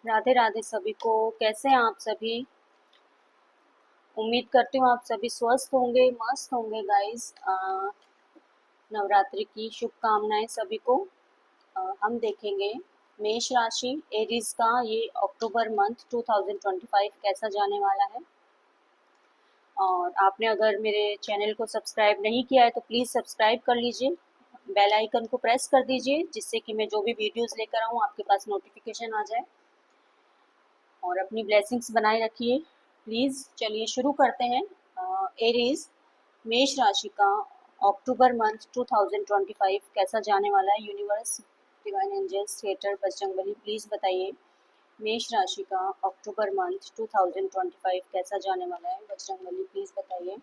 राधे राधे सभी को। कैसे हैं आप सभी? उम्मीद करती हूँ आप सभी स्वस्थ होंगे, मस्त होंगे गाइस। नवरात्रि की शुभकामनाएं सभी को। हम देखेंगे मेष राशि एरीज का ये अक्टूबर मंथ 2025 कैसा जाने वाला है। और आपने अगर मेरे चैनल को सब्सक्राइब नहीं किया है तो प्लीज़ सब्सक्राइब कर लीजिए, बेल आइकन को प्रेस कर दीजिए, जिससे कि मैं जो भी वीडियोस लेकर आऊँ आपके पास नोटिफिकेशन आ जाए। और अपनी ब्लेसिंग्स बनाए रखिए प्लीज़। चलिए शुरू करते हैं। एरीज मेष राशि का अक्टूबर मंथ 2025 कैसा जाने वाला है। Universe, divine angels, theatre, Bajrangbali please बताइए मेष राशि का अक्टूबर मंथ 2025 कैसा जाने वाला है। बजरंगबली प्लीज़ बताइए।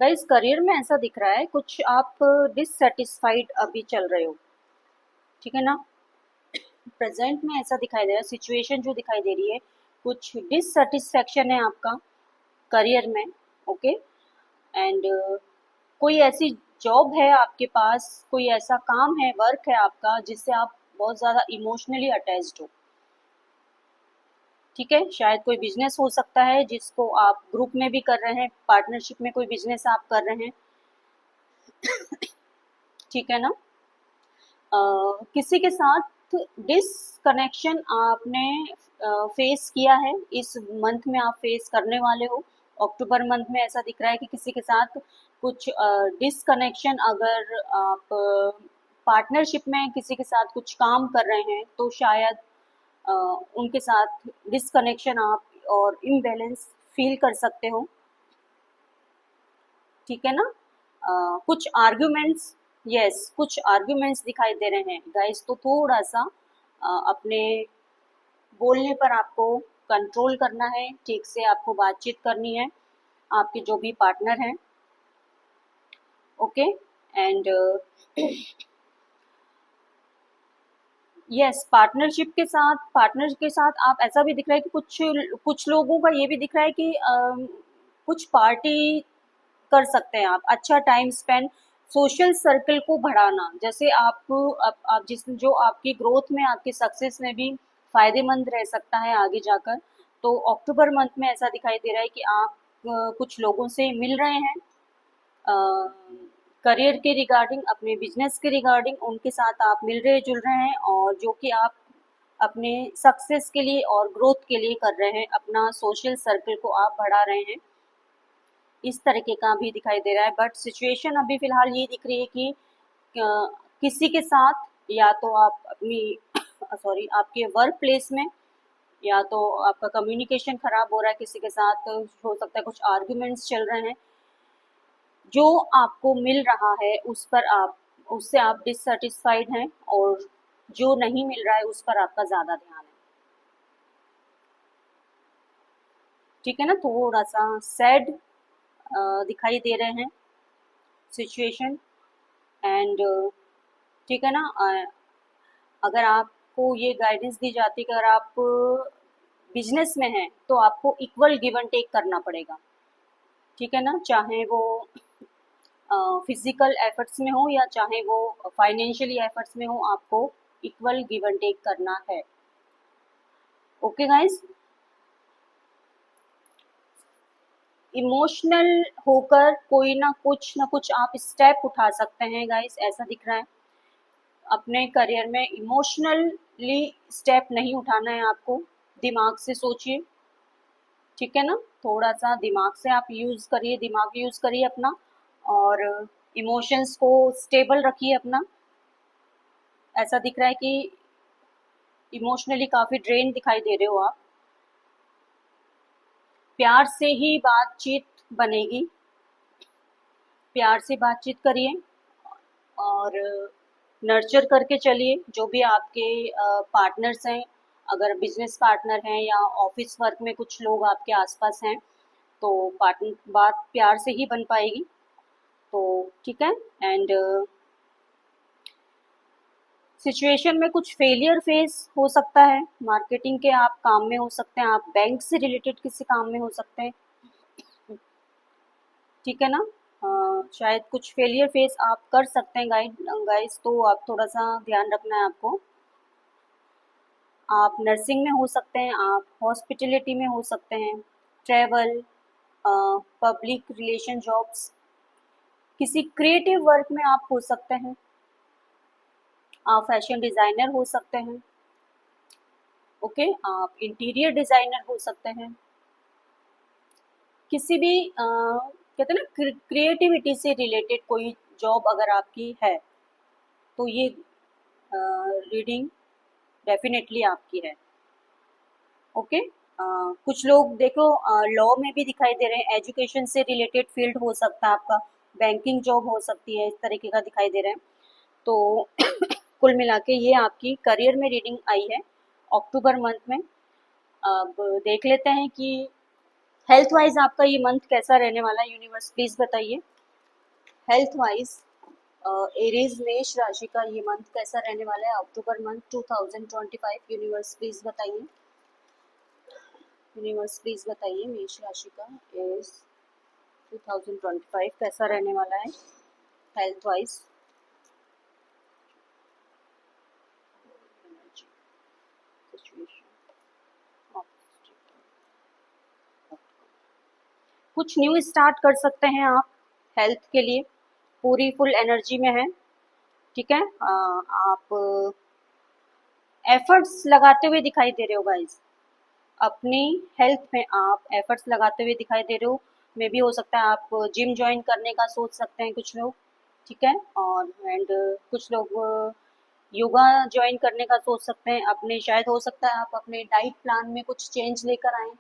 गाइस करियर में ऐसा दिख रहा है कुछ आप डिससेटिस्फाइड अभी चल रहे हो, ठीक है ना। प्रेजेंट में ऐसा दिखाई दे रहा है, सिचुएशन जो दिखाई दे रही है कुछ डिससेटिस्फेक्शन है आपका करियर में। ओके। एंड कोई ऐसी जॉब है आपके पास, कोई ऐसा काम है, वर्क है आपका जिससे आप बहुत ज़्यादा इमोशनली अटैच्ड हो, ठीक है। शायद कोई बिजनेस हो सकता है जिसको आप ग्रुप में भी कर रहे हैं, पार्टनरशिप में कोई बिजनेस आप कर रहे हैं, ठीक है ना। किसी के साथ डिसकनेक्शन आपने फेस किया है, इस मंथ में आप फेस करने वाले हो। अक्टूबर मंथ में ऐसा दिख रहा है कि किसी के साथ कुछ डिसकनेक्शन, अगर आप पार्टनरशिप में किसी के साथ कुछ काम कर रहे हैं तो शायद अ, उनके साथ डिसकनेक्शन आप और इम्बैलेंस फील कर सकते हो, ठीक है ना। कुछ आर्ग्यूमेंट्स, यस कुछ आर्ग्यूमेंट्स दिखाई दे रहे हैं गाइस, तो थोड़ा सा अपने बोलने पर आपको कंट्रोल करना है, ठीक से आपको बातचीत करनी है आपके जो भी पार्टनर हैं। ओके। एंड यस पार्टनर के साथ आप, ऐसा भी दिख रहा है कि कुछ कुछ लोगों का ये भी दिख रहा है कि कुछ पार्टी कर सकते हैं आप, अच्छा टाइम स्पेंड, सोशल सर्कल को बढ़ाना, जैसे आप जिस जो आपकी ग्रोथ में, आपकी सक्सेस में भी फायदेमंद रह सकता है आगे जाकर। तो अक्टूबर मंथ में ऐसा दिखाई दे रहा है कि आप कुछ लोगों से मिल रहे हैं करियर के रिगार्डिंग, अपने बिजनेस के रिगार्डिंग, उनके साथ आप मिल रहे जुल रहे हैं और जो कि आप अपने सक्सेस के लिए और ग्रोथ के लिए कर रहे हैं, अपना सोशल सर्कल को आप बढ़ा रहे हैं, इस तरीके का भी दिखाई दे रहा है। बट सिचुएशन अभी फिलहाल ये दिख रही है कि किसी के साथ, या तो आप अपनी सॉरी आपके वर्क प्लेस में, या तो आपका कम्युनिकेशन खराब हो रहा है किसी के साथ, हो सकता है कुछ आर्ग्यूमेंट्स चल रहे हैं, जो आपको मिल रहा है उस पर आप, उससे आप डिससेटिस्फाइड हैं, और जो नहीं मिल रहा है उस पर आपका ज़्यादा ध्यान है, ठीक है ना। थोड़ा सा सैड दिखाई दे रहे हैं सिचुएशन। एंड ठीक है ना। अगर आपको ये गाइडेंस दी जाती कि अगर आप बिजनेस में हैं तो आपको इक्वल गिव एंड टेक करना पड़ेगा, ठीक है ना। चाहे वो फिजिकल एफर्ट्स में हो या चाहे वो फाइनेंशियली एफर्ट्स में हो, आपको इक्वल गिव एंड टेक करना है। Okay guys. इमोशनल होकर कोई ना कुछ आप स्टेप उठा सकते हैं गाइस, ऐसा दिख रहा है। अपने करियर में इमोशनली स्टेप नहीं उठाना है आपको, दिमाग से सोचिए, ठीक है ना। थोड़ा सा दिमाग से आप यूज करिए, दिमाग यूज करिए अपना, और इमोशंस को स्टेबल रखिए अपना। ऐसा दिख रहा है कि इमोशनली काफी ड्रेन दिखाई दे रहे हो आप। प्यार से ही बातचीत बनेगी, प्यार से बातचीत करिए और नर्चर करके चलिए जो भी आपके पार्टनर्स हैं। अगर बिजनेस पार्टनर हैं या ऑफिस वर्क में कुछ लोग आपके आसपास हैं तो पार्टनर बात प्यार से ही बन पाएगी, तो ठीक है। एंड सिचुएशन में कुछ फेलियर फेस हो सकता है, मार्केटिंग के आप काम में हो सकते हैं, आप बैंक से रिलेटेड किसी काम में हो सकते हैं, ठीक है ना। शायद कुछ फेलियर फेस आप कर सकते हैं गाइस, तो आप थोड़ा सा ध्यान रखना है आपको। आप नर्सिंग में हो सकते हैं, आप हॉस्पिटलिटी में हो सकते हैं, ट्रैवल, पब्लिक रिलेशन जॉब्स, किसी क्रिएटिव वर्क में आप हो सकते हैं, आप फैशन डिज़ाइनर हो सकते हैं, ओके, आप इंटीरियर डिज़ाइनर हो सकते हैं, किसी भी कहते हैं ना क्रिएटिविटी से रिलेटेड कोई जॉब अगर आपकी है तो ये रीडिंग डेफिनेटली आपकी है, ओके। कुछ लोग देखो लॉ में भी दिखाई दे रहे हैं, एजुकेशन से रिलेटेड फील्ड हो सकता है आपका, बैंकिंग जॉब हो सकती है, इस तरीके का दिखाई दे रहा है। तो कुल मिला के ये आपकी करियर में रीडिंग आई है अक्टूबर मंथ में। अब देख लेते हैं कि हेल्थ वाइज आपका ये मंथ कैसा रहने वाला है। यूनिवर्स प्लीज बताइए, हेल्थ वाइज एरीज मेष राशि का ये मंथ कैसा रहने वाला है अक्टूबर मंथ 2025। यूनिवर्स प्लीज बताइए, यूनिवर्स प्लीज बताइए मेष राशि का इस 2025 कैसा रहने वाला है हेल्थ वाइज। कुछ न्यू स्टार्ट कर सकते हैं आप हेल्थ के लिए, पूरी फुल एनर्जी में है, ठीक है। आप एफर्ट्स लगाते हुए दिखाई दे रहे हो गाइस, अपनी हेल्थ में आप एफर्ट्स लगाते हुए दिखाई दे रहे हो। मे भी हो सकता है आप जिम ज्वाइन करने का सोच सकते हैं कुछ लोग, ठीक है। और एंड कुछ लोग योगा ज्वाइन करने का सोच सकते हैं अपने, शायद हो सकता है आप अपने डाइट प्लान में कुछ चेंज लेकर आए,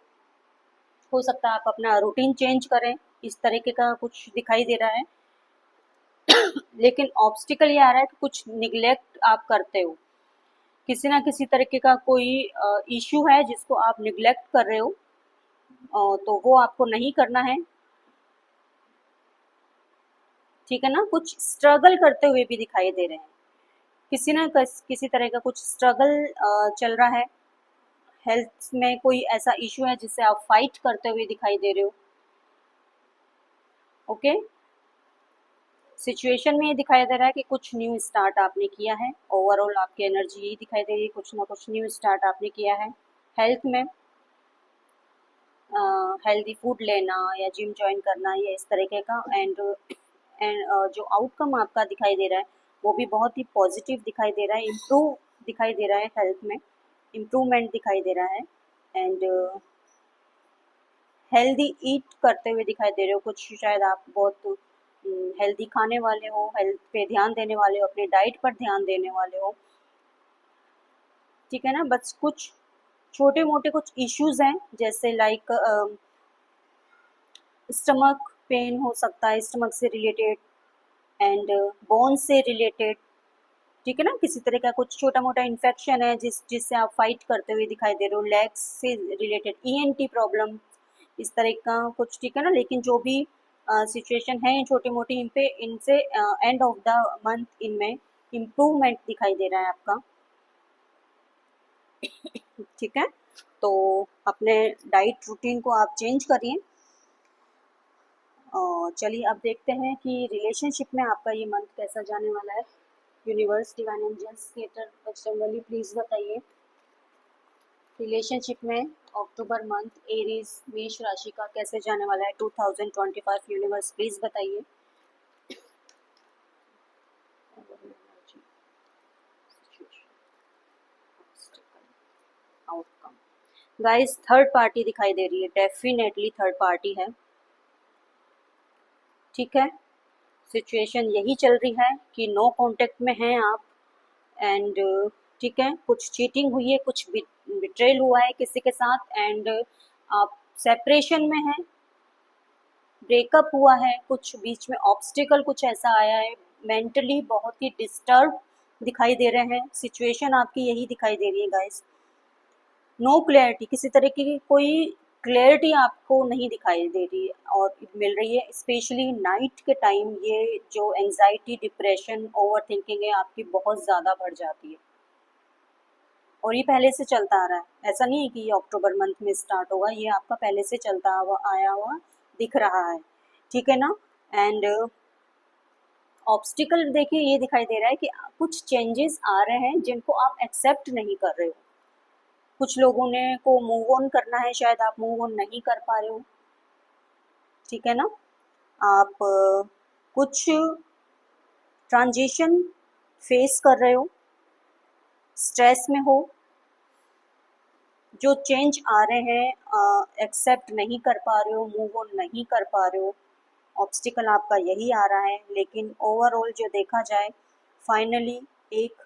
हो सकता है आप अपना रूटीन चेंज करें, इस तरीके का कुछ दिखाई दे रहा है। लेकिन ऑब्स्टिकल ये आ रहा है कि कुछ निग्लेक्ट आप करते हो, किसी ना किसी तरीके का कोई इश्यू है जिसको आप निग्लेक्ट कर रहे हो, तो वो आपको नहीं करना है, ठीक है ना। कुछ स्ट्रगल करते हुए भी दिखाई दे रहे हैं, किसी ना किसी तरह का कुछ स्ट्रगल चल रहा है, हेल्थ में कोई ऐसा इश्यू है जिससे आप फाइट करते हुए दिखाई दे रहे हो, ओके। सिचुएशन में ये दिखाई दे रहा है कि कुछ न्यू स्टार्ट आपने किया है, ओवरऑल आपकी एनर्जी यही दिखाई दे रही है, कुछ ना कुछ न्यू स्टार्ट आपने किया है हेल्थ में, हेल्दी फूड लेना या जिम ज्वाइन करना या इस तरीके का। एंड जो आउटकम आपका दिखाई दे रहा है वो भी बहुत ही पॉजिटिव दिखाई दे रहा है, इम्प्रूव दिखाई दे रहा है, हेल्थ में इम्प्रूवमेंट दिखाई दे रहा है। एंड हेल्दी ईट करते हुए दिखाई दे रहे हो, कुछ शायद आप बहुत हेल्दी खाने वाले हो, हेल्थ पे ध्यान देने वाले हो, अपने डाइट पर ध्यान देने वाले हो, ठीक है ना। बस कुछ छोटे मोटे कुछ इश्यूज हैं जैसे लाइक स्टमक पेन हो सकता है, स्टमक से रिलेटेड एंड बोन से रिलेटेड, ठीक है ना। किसी तरह का कुछ छोटा मोटा इन्फेक्शन है जिससे आप फाइट करते हुए दिखाई दे रहे हो, लेग्स से रिलेटेड ईएनटी प्रॉब्लम, इस तरह का कुछ, ठीक है ना। लेकिन जो भी सिचुएशन है छोटी मोटी, इन पे इनसे एंड ऑफ द मंथ इनमें इम्प्रूवमेंट दिखाई दे रहा है आपका, ठीक है। तो अपने डाइट रूटीन को आप चेंज करिए। और चलिए अब देखते हैं कि रिलेशनशिप में आपका ये मंथ कैसा जाने वाला है। Universe, divine angels, creator, Bajrangbali please बताइए रिलेशनशिप में अक्टूबर मंथ एरीज मेष राशि का कैसे जाने वाला है 2025। यूनिवर्स प्लीज बताइए। आउटकम गाइस, थर्ड पार्टी दिखाई दे रही है, डेफिनेटली थर्ड पार्टी है, ठीक है। सिचुएशन यही चल रही है कि नो कांटेक्ट में हैं आप एंड ठीक है, कुछ चीटिंग हुई है, कुछ बिट्रेल हुआ है किसी के साथ एंड आप सेपरेशन में हैं, ब्रेकअप हुआ है, कुछ बीच में ऑब्स्टिकल कुछ ऐसा आया है, मेंटली बहुत ही डिस्टर्ब दिखाई दे रहे हैं। सिचुएशन आपकी यही दिखाई दे रही है गाइस, नो क्लैरिटी, किसी तरह की कोई क्लैरिटी आपको नहीं दिखाई दे रही है और मिल रही है, स्पेशली नाइट के टाइम ये जो एंजाइटी, डिप्रेशन, ओवर थिंकिंग है आपकी बहुत ज़्यादा बढ़ जाती है और ये पहले से चलता आ रहा है। ऐसा नहीं है कि ये अक्टूबर मंथ में स्टार्ट होगा, ये आपका पहले से चलता हुआ आया हुआ दिख रहा है, ठीक है ना। एंड ऑब्स्टिकल देखिए ये दिखाई दे रहा है कि कुछ चेंजेस आ रहे हैं जिनको आप एक्सेप्ट नहीं कर रहे हो। कुछ लोगों ने को मूव ऑन करना है, शायद आप मूव ऑन नहीं कर पा रहे हो, ठीक है ना। आप कुछ ट्रांजिशन फेस कर रहे हो, स्ट्रेस में हो, जो चेंज आ रहे हैं एक्सेप्ट नहीं कर पा रहे हो, मूव ऑन नहीं कर पा रहे हो। ऑब्स्टिकल आपका यही आ रहा है, लेकिन ओवरऑल जो देखा जाए फाइनली एक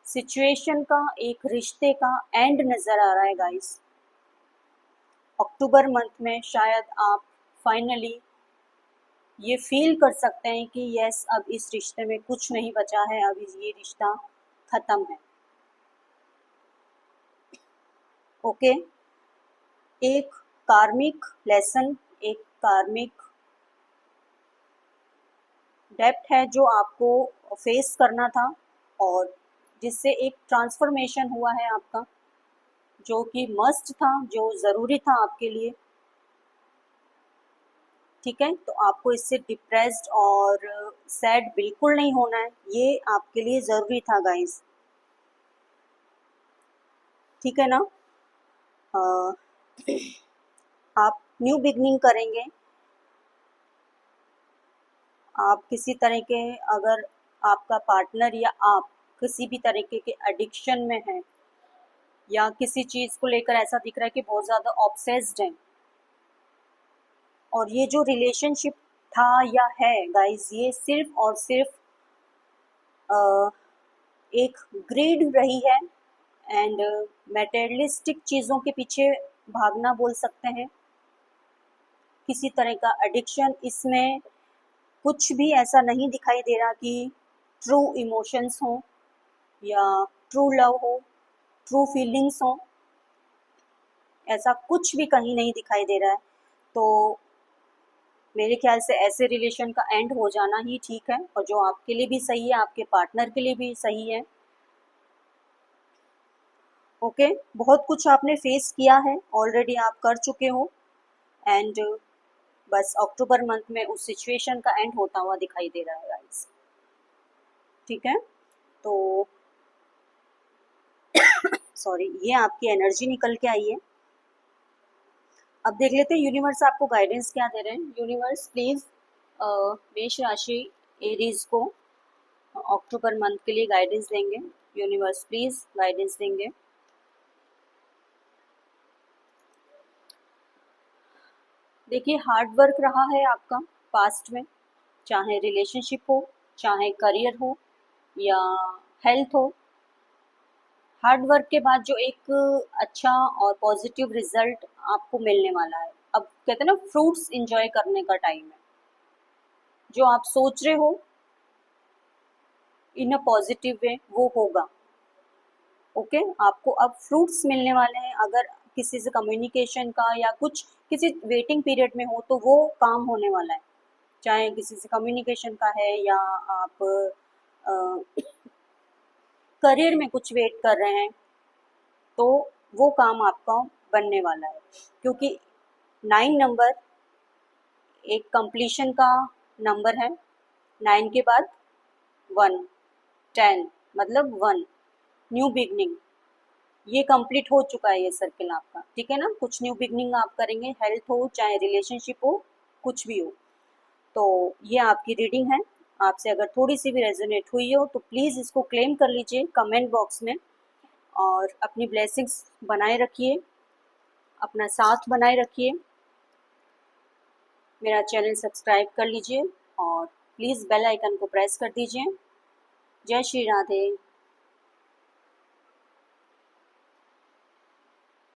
सिचुएशन का, एक रिश्ते का एंड नज़र आ रहा है गाइस। अक्टूबर मंथ में शायद आप फाइनली ये फील कर सकते हैं कि यस, अब इस रिश्ते में कुछ नहीं बचा है, अब ये रिश्ता ख़त्म है। ओके, एक कार्मिक लेसन, एक कार्मिक डेप्थ है जो आपको फेस करना था और जिससे एक ट्रांसफॉर्मेशन हुआ है आपका, जो कि मस्ट था, जो ज़रूरी था आपके लिए, ठीक है। तो आपको इससे डिप्रेस्ड और सैड बिल्कुल नहीं होना है, ये आपके लिए ज़रूरी था गाइस, ठीक है ना। आप न्यू बिगनिंग करेंगे, आप किसी तरह के, अगर आपका पार्टनर या आप किसी भी तरीके के एडिक्शन में हैं या किसी चीज़ को लेकर ऐसा दिख रहा है कि बहुत ज़्यादा ऑब्सेस्ड हैं, और ये जो रिलेशनशिप था या है गाइस, ये सिर्फ और सिर्फ एक ग्रीड रही है एंड मटेरियलिस्टिक चीज़ों के पीछे भागना बोल सकते हैं, किसी तरह का एडिक्शन। इसमें कुछ भी ऐसा नहीं दिखाई दे रहा कि ट्रू इमोशंस हो या ट्रू लव हो, ट्रू फीलिंग्स हो, ऐसा कुछ भी कहीं नहीं दिखाई दे रहा है। तो मेरे ख्याल से ऐसे रिलेशन का एंड हो जाना ही ठीक है, और जो आपके लिए भी सही है, आपके पार्टनर के लिए भी सही है। ओके, बहुत कुछ आपने फेस किया है ऑलरेडी, आप कर चुके हो, एंड बस अक्टूबर मंथ में उस सिचुएशन का एंड होता हुआ दिखाई दे रहा है गाइस, ठीक है। तो सॉरी, ये आपकी एनर्जी निकल के आई है। अब देख लेते हैं यूनिवर्स आपको गाइडेंस क्या दे रहे हैं। यूनिवर्स प्लीज़ मेष राशि एरीज को अक्टूबर मंथ के लिए गाइडेंस देंगे। यूनिवर्स प्लीज़ गाइडेंस देंगे। देखिए, हार्ड वर्क रहा है आपका पास्ट में, चाहे रिलेशनशिप हो, चाहे करियर हो या हेल्थ हो। हार्ड वर्क के बाद जो एक अच्छा और पॉजिटिव रिजल्ट आपको मिलने वाला है। अब कहते हैं ना, फ्रूट्स इंजॉय करने का टाइम है। जो आप सोच रहे हो इन अ पॉजिटिव वे, वो होगा। ओके, आपको अब फ्रूट्स मिलने वाले हैं। अगर किसी से कम्युनिकेशन का या कुछ किसी वेटिंग पीरियड में हो तो वो काम होने वाला है, चाहे किसी से कम्युनिकेशन का है या आप करियर में कुछ वेट कर रहे हैं, तो वो काम आपका बनने वाला है। क्योंकि 9 नंबर एक कंप्लीशन का नंबर है। 9 के बाद 1, 10 मतलब 1, न्यू बिगनिंग, ये कंप्लीट हो चुका है ये सर्किल आपका, ठीक है ना। कुछ न्यू बिगनिंग आप करेंगे, हेल्थ हो चाहे रिलेशनशिप हो, कुछ भी हो। तो ये आपकी रीडिंग है। आपसे अगर थोड़ी सी भी रेजोनेट हुई हो तो प्लीज़ इसको क्लेम कर लीजिए कमेंट बॉक्स में, और अपनी ब्लेसिंग्स बनाए रखिए, अपना साथ बनाए रखिए। मेरा चैनल सब्सक्राइब कर लीजिए और प्लीज़ बेल आइकन को प्रेस कर दीजिए। जय श्री राधे।